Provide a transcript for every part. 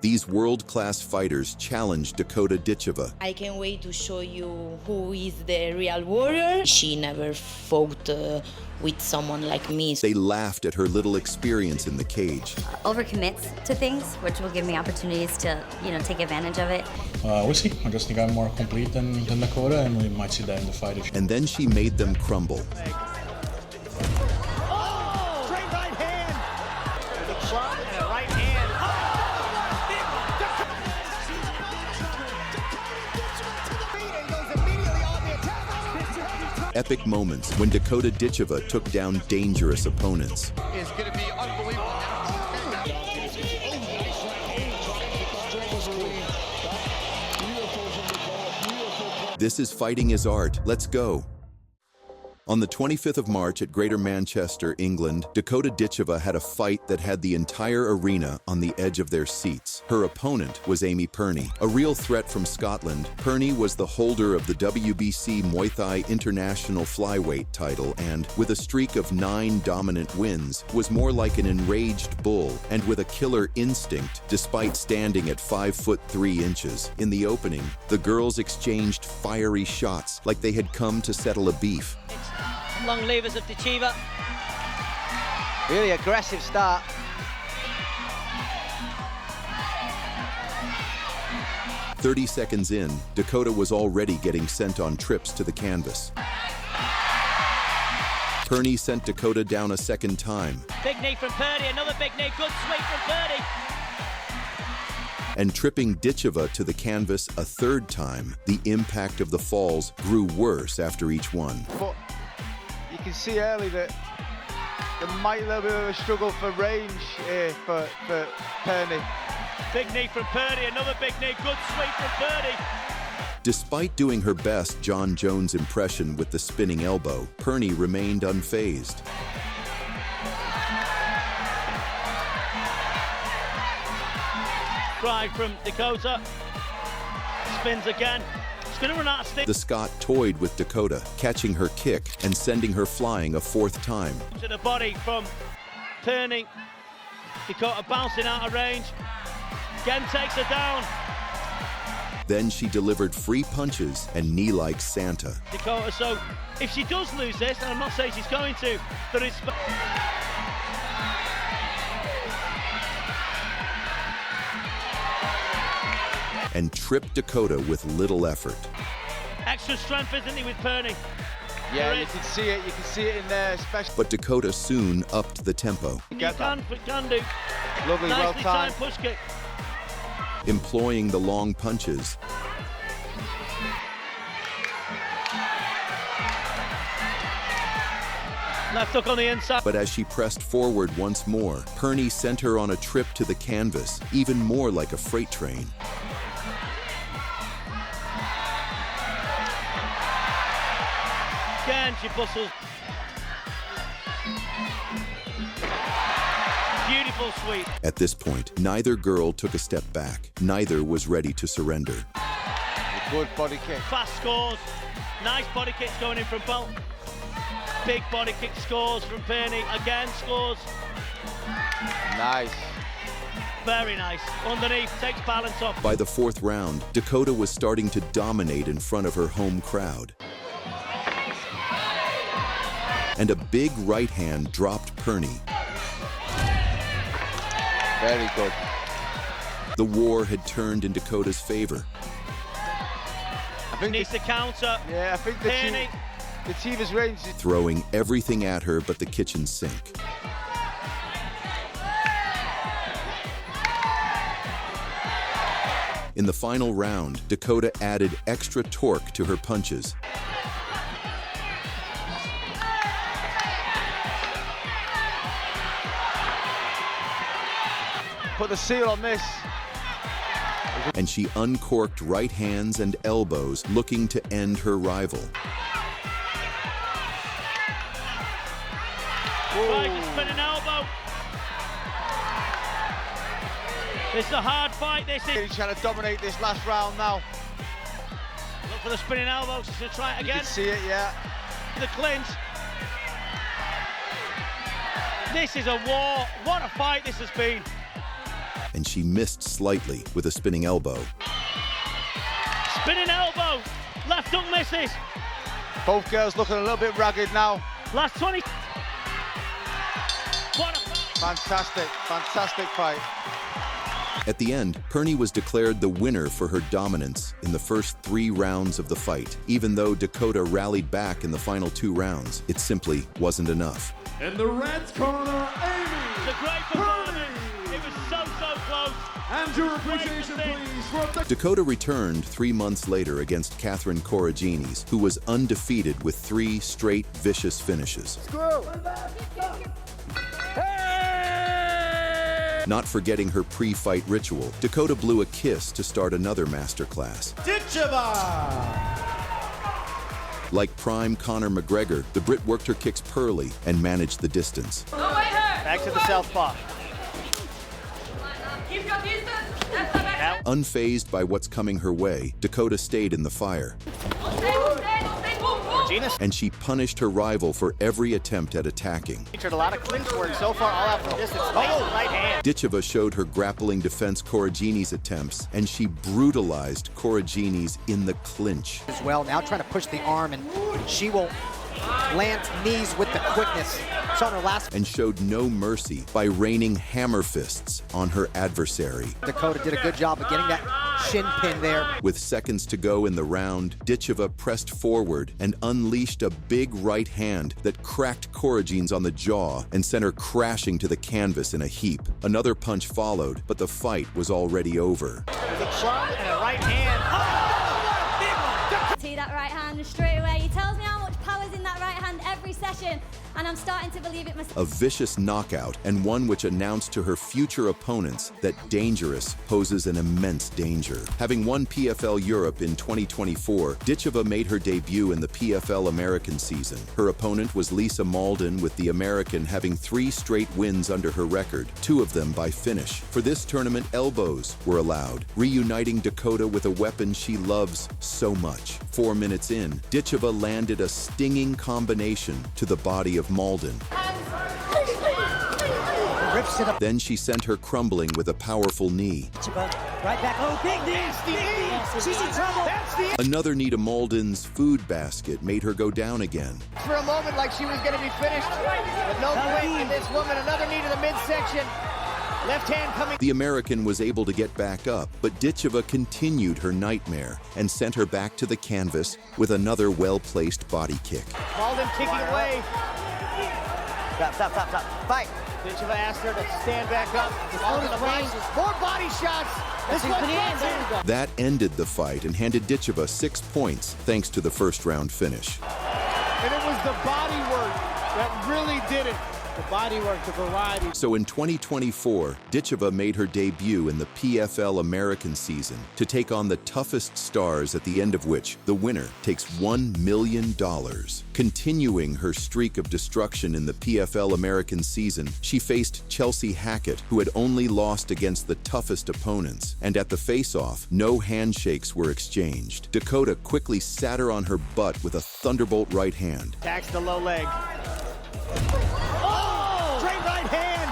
these world-class fighters challenged Dakota Ditcheva. I can't wait to show you who is the real warrior. She never fought with someone like me. They laughed at her little experience in the cage. Overcommits to things, which will give me opportunities to, take advantage of it. We'll see. I just think I'm more complete than Dakota, and we might see that in the fight. And then she made them crumble. Straight right hand. The club and a right hand. Epic moments when Dakota Ditcheva took down dangerous opponents. It's going to be unbelievable. This is Fighting is Art. Let's go. On the 25th of March at Greater Manchester, England, Dakota Ditcheva had a fight that had the entire arena on the edge of their seats. Her opponent was Amy Pirnie. A real threat from Scotland, Pirnie was the holder of the WBC Muay Thai International Flyweight title and, with a streak of 9 dominant wins, was more like an enraged bull and with a killer instinct despite standing at 5'3". In the opening, the girls exchanged fiery shots like they had come to settle a beef. Long levers of Ditcheva. Really aggressive start. "30 seconds in, Dakota was already getting sent on trips to the canvas. Pirnie sent Dakota down a second time. Big knee from Pirnie, another big knee, good sweep from Pirnie. And tripping Ditcheva to the canvas a third time, the impact of the falls grew worse after each one. But you can see early that there might be a little bit of a struggle for range here for Pirnie. Big knee from Pirnie, another big knee, good sweep from Pirnie. Despite doing her best John Jones impression with the spinning elbow, Pirnie remained unfazed. Drive from Dakota, spins again. She's going to run out of steam. The Scot toyed with Dakota, catching her kick and sending her flying a fourth time. To the body from Pirnie. Dakota bouncing out of range. Again takes her down. Then she delivered free punches and knee like Santa. Dakota, so if she does lose this, and I'm not saying she's going to, there is... And tripped Dakota with little effort. Extra strength, isn't he, with Pirnie? Yeah, you can see it in there, especially. But Dakota soon upped the tempo. You can do. Lovely, well Nicely timed. timed push kick. Employing the long punches. Left hook on the inside. But as she pressed forward once more, Pirnie sent her on a trip to the canvas, even more like a freight train. Again, she bustles. Beautiful sweep. At this point, neither girl took a step back. Neither was ready to surrender. A good body kick. Fast scores. Nice body kicks going in from both. Big body kick scores from Pirnie. Again scores. Nice. Very nice. Underneath, takes balance off. By the fourth round, Dakota was starting to dominate in front of her home crowd. And a big right hand dropped Pirnie. Very good. The war had turned in Dakota's favor. I think Needs to counter. Yeah, I think Pirnie. Ditcheva's range is... Throwing everything at her but the kitchen sink. In the final round, Dakota added extra torque to her punches. Put the seal on this. And she uncorked right hands and elbows, looking to end her rival. Tries to spin an elbow. This is a hard fight, this is. He's trying to dominate this last round now. Look for the spinning elbow, she's going to try it again. You can see it, yeah. The clinch. This is a war. What a fight this has been. and she missed slightly with a spinning elbow. Spinning elbow. Left hook misses. Both girls looking a little bit ragged now. Last 20. What a fight. Fantastic fight. At the end, Pirnie was declared the winner for her dominance in the first 3 rounds of the fight. Even though Dakota rallied back in the final 2 rounds, it simply wasn't enough. In the red corner, Amy It's a great performance. It was so close. And your appreciation, please, for Dakota returned 3 months later against Corinis, who was undefeated with 3 straight vicious finishes. Not forgetting her pre-fight ritual, Dakota blew a kiss to start another masterclass. Ditcheva! Like prime Conor McGregor, the Brit worked her kicks pearly and managed the distance. Back to the southpaw. Unfazed by what's coming her way, Dakota stayed in the fire. And she punished her rival for every attempt at attacking. Featured a lot of clinch work so far, all out from distance. Right hand. Ditcheva showed her grappling defense Corinis attempts, and she brutalized Corinis in the clinch. As well, now trying to push the arm, and she will land knees with the quickness. So on her last, and showed no mercy by raining hammer fists on her adversary. Dakota did a good job of getting that shin pin there. With seconds to go in the round, Ditcheva pressed forward and unleashed a big right hand that cracked Corinis on the jaw and sent her crashing to the canvas in a heap. Another punch followed, but the fight was already over. The club and a right hand. See that right hand straight away. He tells me how much power's in that right hand every session, and I'm starting to believe it myself. A vicious knockout, and one which announced to her future opponents that Dangerous poses an immense danger. Having won PFL Europe in 2024, Ditcheva made her debut in the PFL American season. Her opponent was Lisa Malden, with the American having 3 straight wins under her record, 2 of them by finish. For this tournament, elbows were allowed, reuniting Dakota with a weapon she loves so much. 4 minutes in, Ditcheva landed a stinging combination to the body of Malden. Rips it up. Then she sent her crumbling with a powerful knee. Right back. Oh, big knee. She's in trouble. That's the Another knee to Malden's food basket made her go down again. for a moment like she was going to be finished. But no quit, and this woman, another knee to the midsection. Left hand coming. The American was able to get back up, but Ditcheva continued her nightmare and sent her back to the canvas with another well-placed body kick. Malden kicking away. Stop. Fight. Ditcheva asked her to stand back up. Malden the body. More body shots. This one. That ended the fight and handed Ditcheva 6 points thanks to the first round finish. And it was the body work that really did it. The body work, the variety. So in 2024, Ditcheva made her debut in the PFL American season to take on the toughest stars, at the end of which the winner takes $1 million. Continuing her streak of destruction in the PFL American season, she faced Chelsea Hackett, who had only lost against the toughest opponents. And at the face-off, no handshakes were exchanged. Dakota quickly sat her on her butt with a thunderbolt right hand. Attacks the low leg. Straight right hand.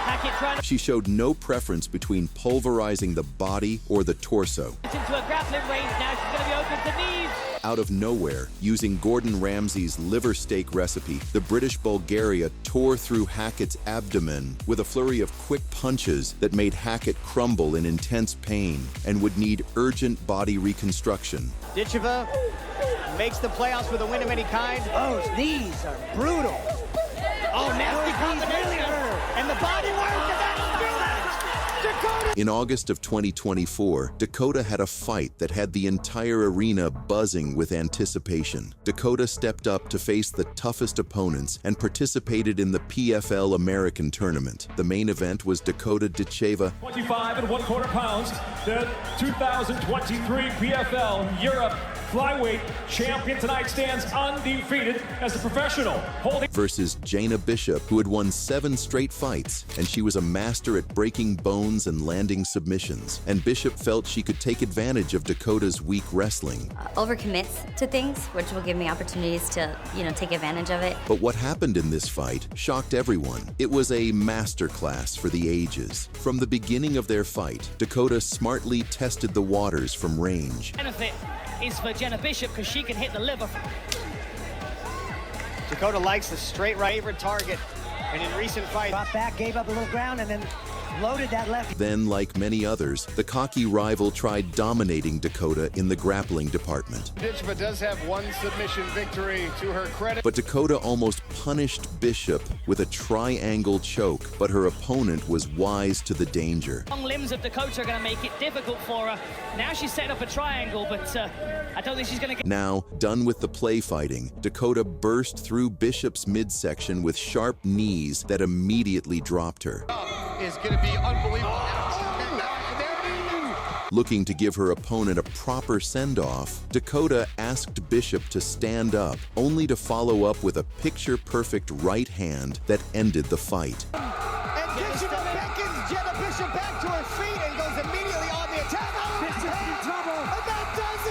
Hackett trying to She showed no preference between pulverizing the body or the torso. into a grappling range now. She's going to be open to knees. Out of nowhere, using Gordon Ramsay's liver steak recipe, the British Bulgaria tore through Hackett's abdomen with a flurry of quick punches that made Hackett crumble in intense pain and would need urgent body reconstruction. Ditcheva makes the playoffs for the win of any kind. Those knees are brutal. Oh, nasty combination. And the body work, and that's through it. Dakota. In August of 2024, Dakota had a fight that had the entire arena buzzing with anticipation. Dakota stepped up to face the toughest opponents and participated in the PFL American tournament. The main event was Dakota Ditcheva, 25 1/4 pounds, the 2023 PFL Europe flyweight champion tonight stands undefeated as a professional, holding versus Jenna Bishop, who had won 7 straight fights, and she was a master at breaking bones and landing submissions. And Bishop felt she could take advantage of Dakota's weak wrestling. Overcommits to things, which will give me opportunities to, take advantage of it. But what happened in this fight shocked everyone. It was a masterclass for the ages. From the beginning of their fight, Dakota smartly tested the waters from range. Benefit is for Jenna Bishop because she can hit the liver. Dakota likes the straight right favorite target, and in recent fights, brought back, gave up a little ground, and then loaded that left. Then, like many others, the cocky rival tried dominating Dakota in the grappling department. Ditcheva does have one submission victory to her credit. But Dakota almost punished Bishop with a triangle choke, but her opponent was wise to the danger. Long limbs of Dakota are going to make it difficult for her. Now she's set up a triangle, but I don't think she's going to get... Now, done with the play fighting, Dakota burst through Bishop's midsection with sharp knees that immediately dropped her. Is going to be unbelievable. Looking to give her opponent a proper send-off, Dakota asked Bishop to stand up, only to follow up with a picture-perfect right hand that ended the fight. And Ditcheva beckons Jenna Bishop back to her feet and goes immediately on the attack. Bishop's in trouble. And that does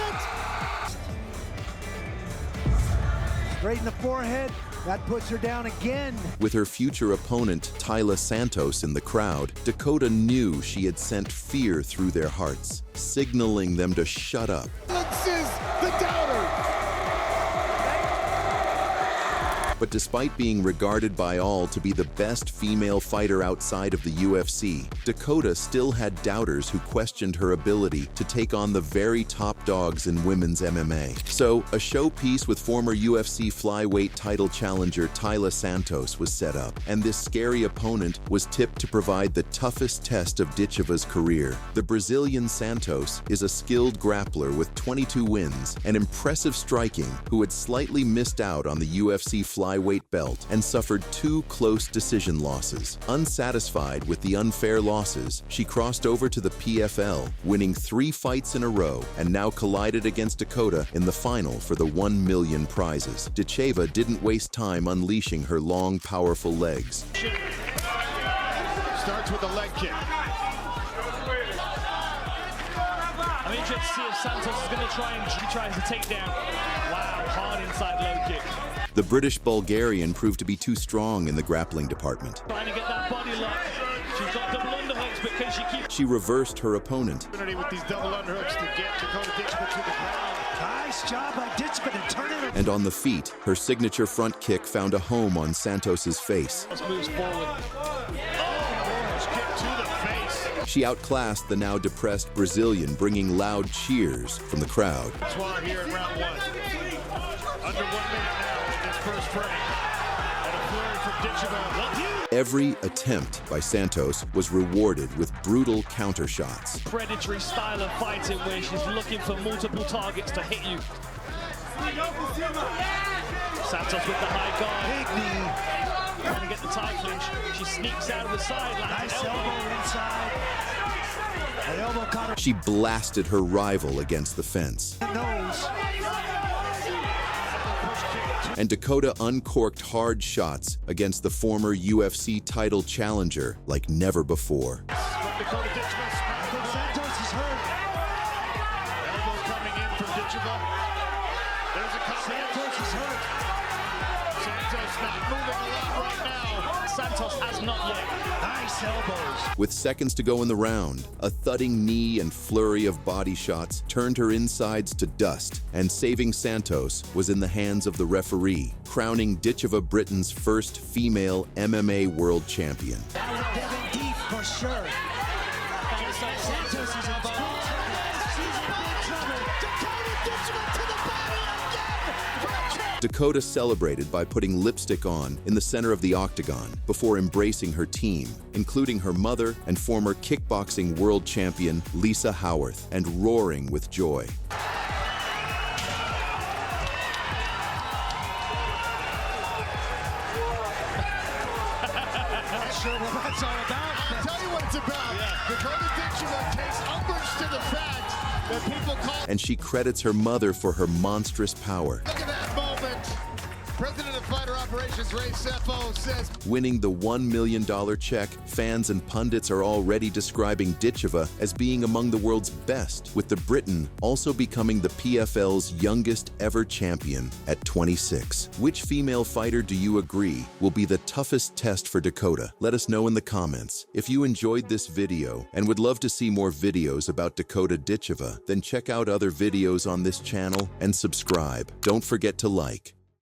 it! Straight in the forehead. That puts her down again. With her future opponent, Tyla Santos, in the crowd, Dakota knew she had sent fear through their hearts, signaling them to shut up. This is the doubter. But despite being regarded by all to be the best female fighter outside of the UFC, Dakota still had doubters who questioned her ability to take on the very top dogs in women's MMA. So, a showpiece with former UFC flyweight title challenger Tyla Santos was set up, and this scary opponent was tipped to provide the toughest test of Ditcheva's career. The Brazilian Santos is a skilled grappler with 22 wins and impressive striking, who had slightly missed out on the UFC flyweight belt and suffered 2 close decision losses. Unsatisfied with the unfair losses, she crossed over to the PFL, winning 3 fights in a row, and now collided against Dakota in the final for the $1 million prizes. Ditcheva didn't waste time unleashing her long, powerful legs. Starts with a leg kick. I'm interested to see if Santos is going to try and tries to take down. Wow, hard inside low kick. The British Bulgarian proved to be too strong in the grappling department. Trying to get that body lock. She's got double underhooks, but can she keep... She reversed her opponent. With these double underhooks to get Dakota Ditcheva to the ground. Nice job by Ditcheva to turn it. And on the feet, her signature front kick found a home on Santos's face. Moves forward. She outclassed the now depressed Brazilian, bringing loud cheers from the crowd. That's why here in round 1. Under 1 minute now in this first frame. And a flurry from Ditcheva. Every attempt by Santos was rewarded with brutal counter shots. Predatory style of fighting where she's looking for multiple targets to hit you. Santos with the high guard. Big knee. Trying to get the tie clinch. She sneaks out of the side. Nice elbow inside. That elbow caught her. She blasted her rival against the fence. And Dakota uncorked hard shots against the former UFC title challenger like never before. Dakota Ditcheva. Santos is hurt. Elbow coming in from Ditcheva. There's a couple. Santos is hurt. Santos not moving a lot right now. Santos has not yet. Nice elbows. With seconds to go in the round, a thudding knee and flurry of body shots turned her insides to dust, and saving Santos was in the hands of the referee, crowning Ditcheva Britain's first female MMA world champion. That was Devin deep for sure. Santos is in trouble. She's in big trouble. Dakota Ditcheva to the body again. Dakota celebrated by putting lipstick on in the center of the octagon before embracing her team, including her mother and former kickboxing world champion Lisa Howarth, and roaring with joy. Not sure what that's all about. I'll tell you what it's about. Yeah. Dakota Ditcheva takes umbrage to the fact that people call. And she credits her mother for her monstrous power. Look at that moment. President of Fighter Operations Ray Seppo says, Winning the $1 million check, fans and pundits are already describing Ditcheva as being among the world's best, with the Briton also becoming the PFL's youngest ever champion at 26. Which female fighter do you agree will be the toughest test for Dakota? Let us know in the comments. If you enjoyed this video and would love to see more videos about Dakota Ditcheva, then check out other videos on this channel and subscribe. Don't forget to like.